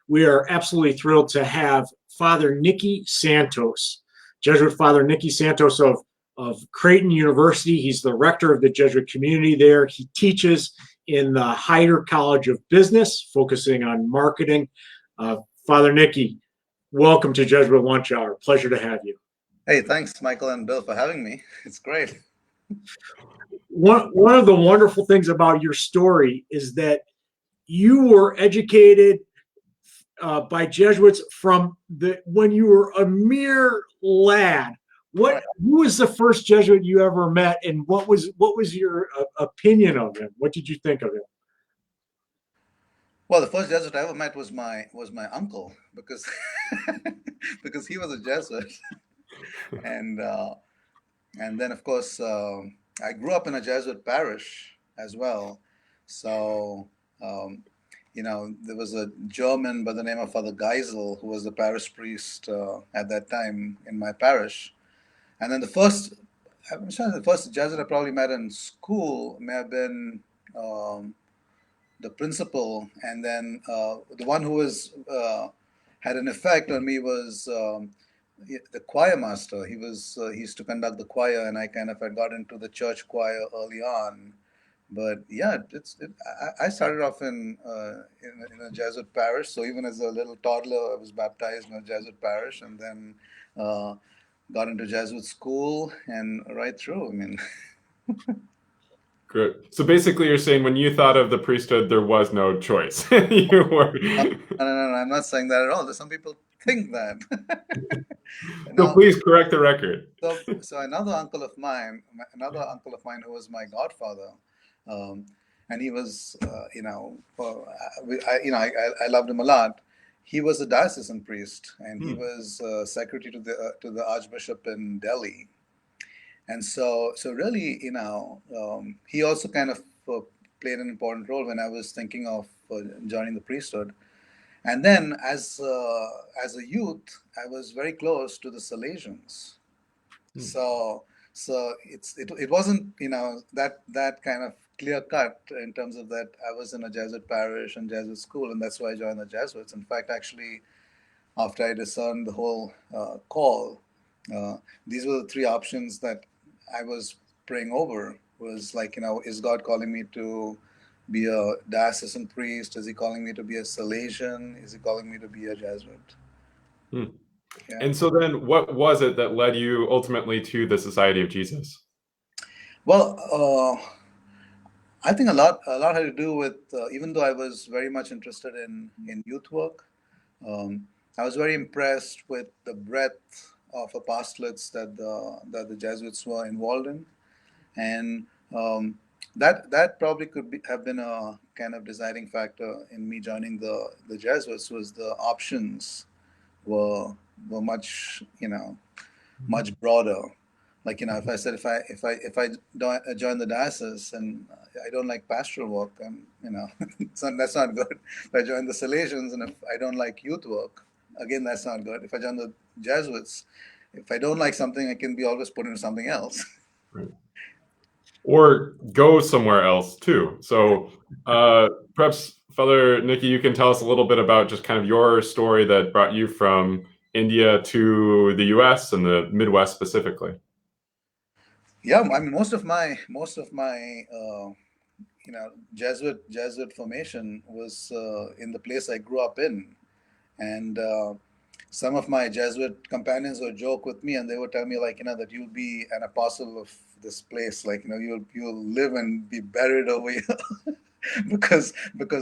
We are absolutely thrilled to have Father Nicky Santos, Jesuit Father Nicky Santos of Creighton University. He's the rector of the Jesuit community there. He teaches in the Heider College of Business, focusing on marketing. Father Nicky, welcome to Jesuit Lunch Hour. Pleasure to have you. Hey, thanks, Michael and Bill, for having me. It's great. One of the wonderful things about your story is that you were educated by Jesuits from when you were a mere lad. Who was the first Jesuit you ever met, and what was your opinion of him? What did you think of him? Well, the first Jesuit I ever met was my uncle, because because he was a Jesuit, and then of course I grew up in a Jesuit parish as well. So there was a German by the name of Father Geisel who was the parish priest at that time in my parish. And then I'm sure the first Jesuit I probably met in school may have been the principal, and then the one who had an effect on me was the choir master. He used to conduct the choir, and I kind of had got into the church choir early on. But yeah, I started off in a Jesuit parish. So even as a little toddler, I was baptized in a Jesuit parish, and then got into Jesuit school and right through. I mean. Great. So basically, you're saying when you thought of the priesthood, there was no choice. You were. No, I'm not saying that at all. Some people think that. So please correct the record. So another uncle of mine who was my godfather, and he was, I loved him a lot. He was a diocesan priest, and he was secretary to the Archbishop in Delhi. And so really, he also kind of played an important role when I was thinking of joining the priesthood. And then, as a youth, I was very close to the Salesians. So it wasn't that kind of clear cut in terms of that I was in a Jesuit parish and Jesuit school, and that's why I joined the Jesuits. In fact, actually, after I discerned the whole call, these were the three options that I was praying over. Was like, is God calling me to be a diocesan priest? Is he calling me to be a Salesian? Is he calling me to be a Jesuit? Yeah. And so then what was it that led you ultimately to the Society of Jesus? Well, I think a lot had to do with, even though I was very much interested in youth work, I was very impressed with the breadth of apostolates that the Jesuits were involved in. And that probably have been a kind of deciding factor in me joining the Jesuits. Was the options were much much broader. Like, if I said if I join the diocese and I don't like pastoral work, and that's not good. If I join the Salesians and if I don't like youth work, again, that's not good. If I join the Jesuits, if I don't like something, I can be always put into something else. Right. Or go somewhere else too. So perhaps, Father Nicky, you can tell us a little bit about just kind of your story that brought you from India to the U.S. and the Midwest specifically. Yeah, I mean, most of my Jesuit formation was in the place I grew up in, and some of my Jesuit companions would joke with me, and they would tell me, like, that you'll be an apostle of this place, like, you'll live and be buried over here. because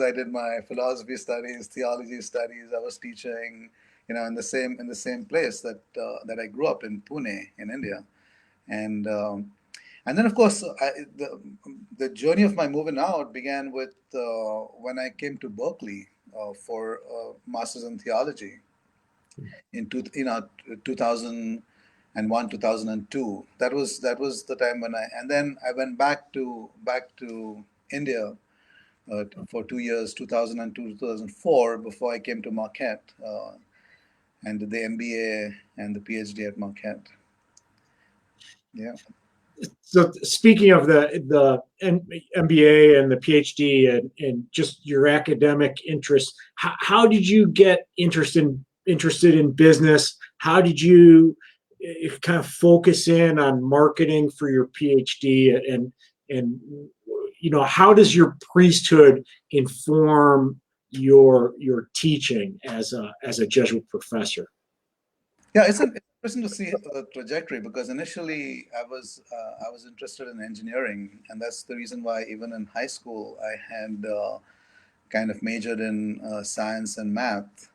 I did my philosophy studies, theology studies. I was teaching, in the same place that I grew up in, Pune, in India, and then, of course, the journey of my moving out began with when I came to Berkeley for Masters in Theology in 2001, 2002. That was the time when then I went back to India for 2 years, 2002 2004, before I came to Marquette and did the MBA and the PhD at Marquette. Yeah. So speaking of the MBA and the PhD and just your academic interests, how did you get interested in business? How did you kind of focus in on marketing for your PhD and how does your priesthood inform your teaching as a Jesuit professor? Yeah, it's interesting to see the trajectory because initially I was interested in engineering, and that's the reason why even in high school I had kind of majored in science and math,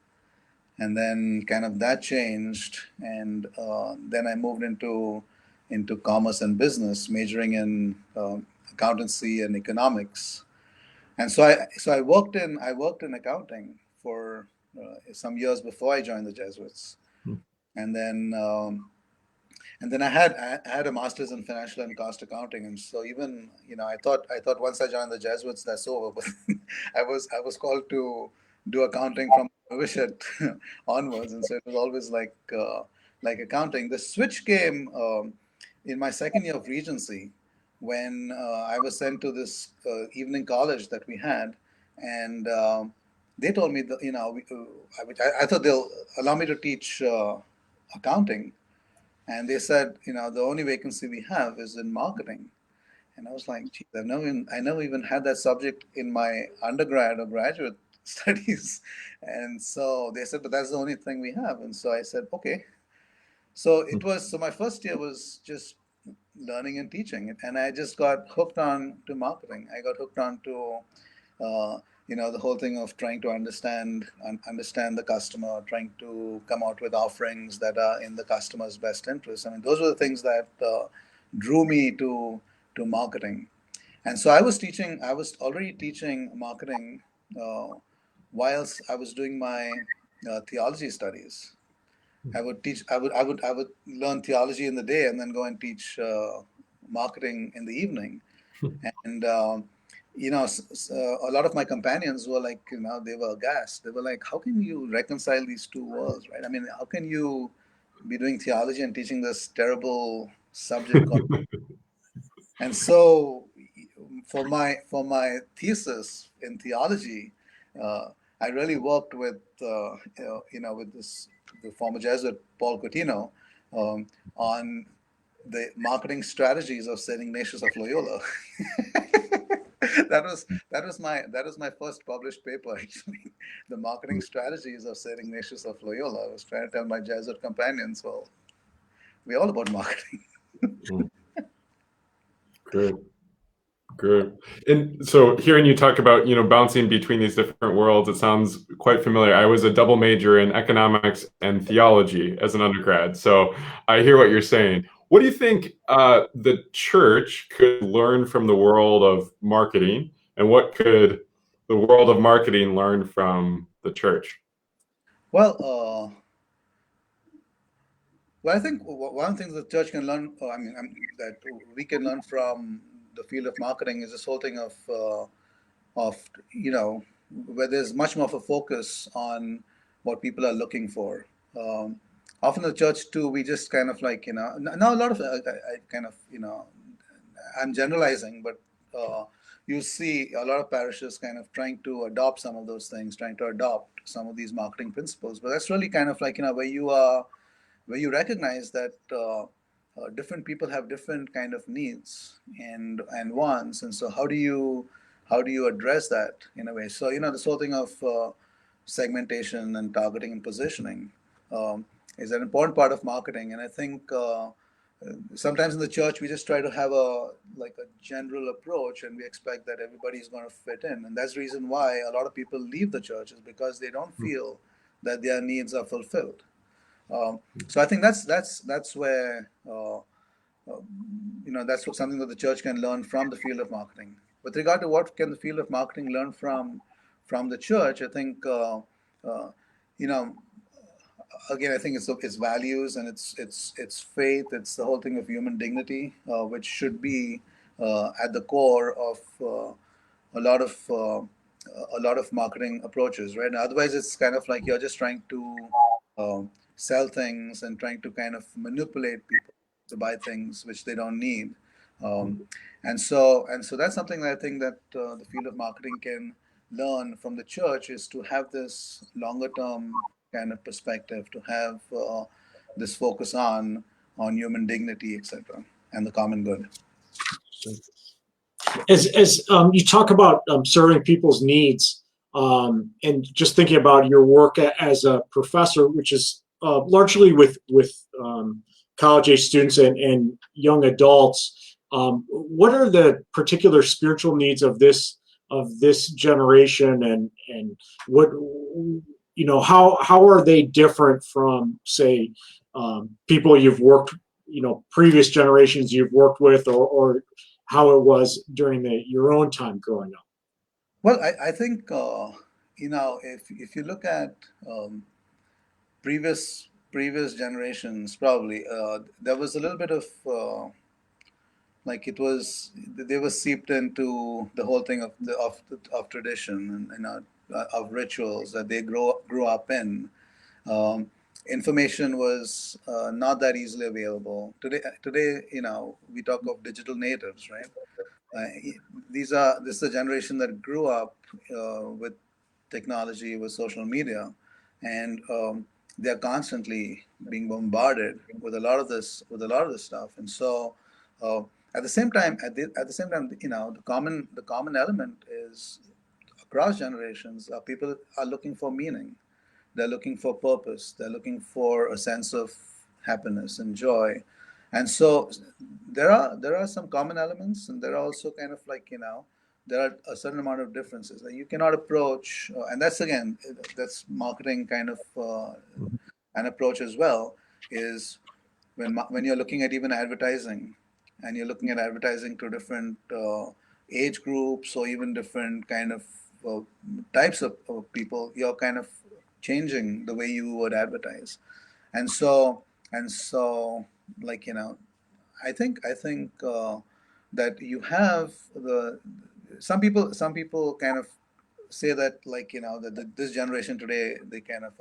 and then kind of that changed, and then I moved into commerce and business, majoring in accountancy and economics, and so I worked in accounting for some years before I joined the Jesuits, and then. I had a master's in financial and cost accounting, and so even I thought once I joined the Jesuits that's over, but I was called to do accounting from novitiate onwards, and so it was always like accounting. The switch came in my second year of Regency when I was sent to this evening college that we had, and they told me that I thought they'll allow me to teach accounting, and they said, the only vacancy we have is in marketing. And I was like, geez, I never even had that subject in my undergrad or graduate studies. And so they said, but that's the only thing we have. And so I said, okay. So my first year was just learning and teaching. And I just got hooked on to marketing. I got hooked on to the whole thing of trying to understand the customer, trying to come out with offerings that are in the customer's best interest. I mean, those were the things that drew me to marketing. And so I was already teaching marketing whilst I was doing my theology studies. I would learn theology in the day and then go and teach marketing in the evening. And a lot of my companions were like, they were aghast. They were like, how can you reconcile these two worlds, right? I mean, how can you be doing theology and teaching this terrible subject called... And so for my thesis in theology, I really worked with with the former Jesuit Paul Coutinho on the marketing strategies of St. Ignatius of Loyola. that was my first published paper, actually. The marketing strategies of St. Ignatius of Loyola. I was trying to tell my Jesuit companions, well, we're all about marketing. Good. Good. And so hearing you talk about, bouncing between these different worlds, it sounds quite familiar. I was a double major in economics and theology as an undergrad. So I hear what you're saying. What do you think the church could learn from the world of marketing? And what could the world of marketing learn from the church? Well, I think one of the things the church can learn, that we can learn from the field of marketing is this whole thing of where there's much more of a focus on what people are looking for. Often the church too, we just kind of like now a lot of I kind of I'm generalizing, but you see a lot of parishes kind of trying to adopt some of those things, trying to adopt some of these marketing principles. But that's really kind of like where you recognize that different people have different kind of needs and wants, and so how do you address that in a way? So this whole thing of segmentation and targeting and positioning is an important part of marketing, and I think sometimes in the church we just try to have a general approach, and we expect that everybody is going to fit in, and that's the reason why a lot of people leave the churches, because they don't feel that their needs are fulfilled. So I think that's where that's something that the church can learn from the field of marketing. With regard to what can the field of marketing learn from the church, I think you know again, I think it's values, and it's faith. It's the whole thing of human dignity, which should be at the core of a lot of marketing approaches, right? Otherwise, it's kind of like you're just trying to sell things and trying to kind of manipulate people to buy things which they don't need. And so that's something that I think that the field of marketing can learn from the church, is to have this longer term kind of perspective, to have this focus on human dignity, etc., and the common good. As you talk about serving people's needs, and just thinking about your work as a professor, which is largely with college age students and young adults, what are the particular spiritual needs of this generation, and what, how are they different from, say, people you've worked, previous generations you've worked with, or how it was during your own time growing up? Well, I think if you look at previous generations, probably there was a little bit of like, it was, they were seeped into the whole thing of tradition, and of rituals that they grew up in. Information was not that easily available. Today, we talk of digital natives, right? Uh, this is a generation that grew up with technology, with social media, and they're constantly being bombarded with a lot of this stuff. And so, uh, at the same time, the common element is, across generations, people are looking for meaning. They're looking for purpose. They're looking for a sense of happiness and joy. And so there are some common elements, and there are also kind of like, there are a certain amount of differences that you cannot approach, and that's, again, that's marketing kind of an approach as well. Is when you're looking at even advertising, and you're looking at advertising to different age groups, or even different kind of uh, types of people, you're kind of changing the way you would advertise. And so like, I think that you have the some people kind of say that, like, that this generation today, they kind of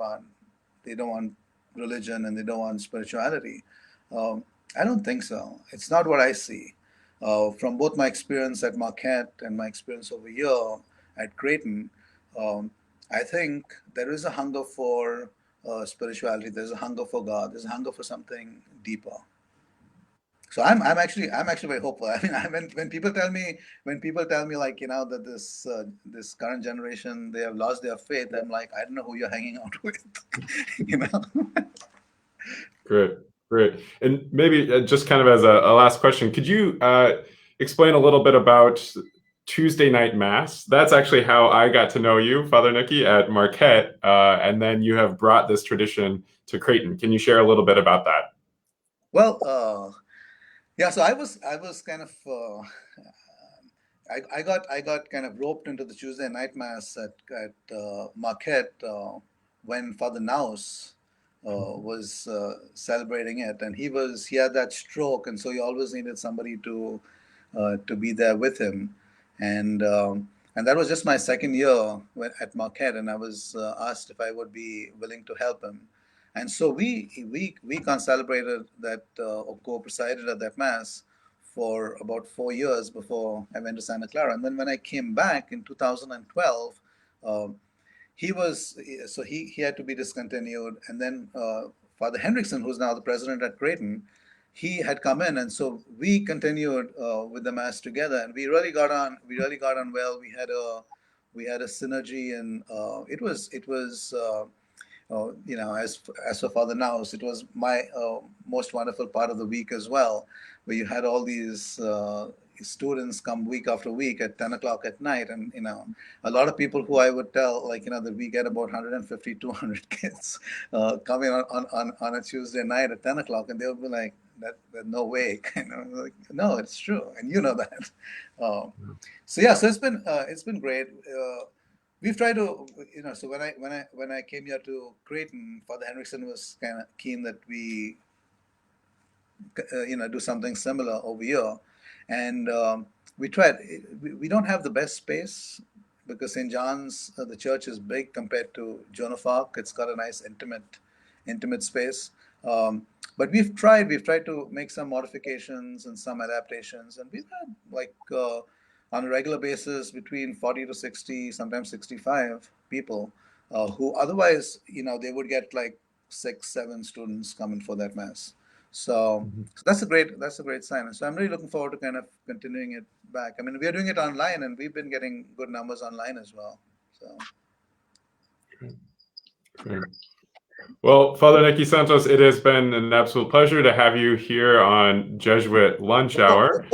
they don't want religion, and they don't want spirituality. um, I don't think so. It's not what I see. From both my experience at Marquette and my experience over here at Creighton, um, I think there is a hunger for spirituality. There's a hunger for God. There's a hunger for something deeper. So I'm actually very hopeful. I mean, when people tell me, like, that this current generation, they have lost their faith, I'm like, I don't know who you're hanging out with, you know. Great, great. And maybe just kind of as a last question, could you explain a little bit about Tuesday night mass? That's actually how I got to know you, Father Nicky, at Marquette, and then you have brought this tradition to Creighton. Can you share a little bit about that? Well, yeah. So I was kind of I got kind of roped into the Tuesday night mass at Marquette when Father Naus was celebrating it, and he had that stroke, and so he always needed somebody to be there with him, and that was just my second year at Marquette, and I was asked if I would be willing to help him, and so we celebrated that, or co-presided at that mass for about 4 years before I went to Santa Clara. And then when I came back in 2012, um, he was so he had to be discontinued. And then Father Hendrickson, who's now the president at Creighton, he had come in, and so we continued with the mass together, and we really got on. We really got on well. We had a synergy, and it was. As for Father Naus, it was my most wonderful part of the week as well, where you had all these students come week after week at 10 o'clock at night. And, a lot of people who I would tell, like, that we get about 150, 200 kids coming on a Tuesday night at 10 o'clock, and they'll be like, that no way. Like, no, it's true. And you know that. Uh, so yeah, so it's been great. We've tried to, so when I came here to Creighton, Father Henriksen was kind of keen that we do something similar over here, and we tried. We don't have the best space, because St. John's, the church, is big compared to Joan of Arc. It's got a nice intimate space. But we've tried to make some modifications and some adaptations, and we've had like on a regular basis between 40 to 60, sometimes 65 people who otherwise, they would get like 6, 7 students coming for that mass. So, so that's a great sign. So I'm really looking forward to kind of continuing it back. I mean, we are doing it online, and we've been getting good numbers online as well. So. Great. Well, Father Nicky Santos, it has been an absolute pleasure to have you here on Jesuit Lunch Hour.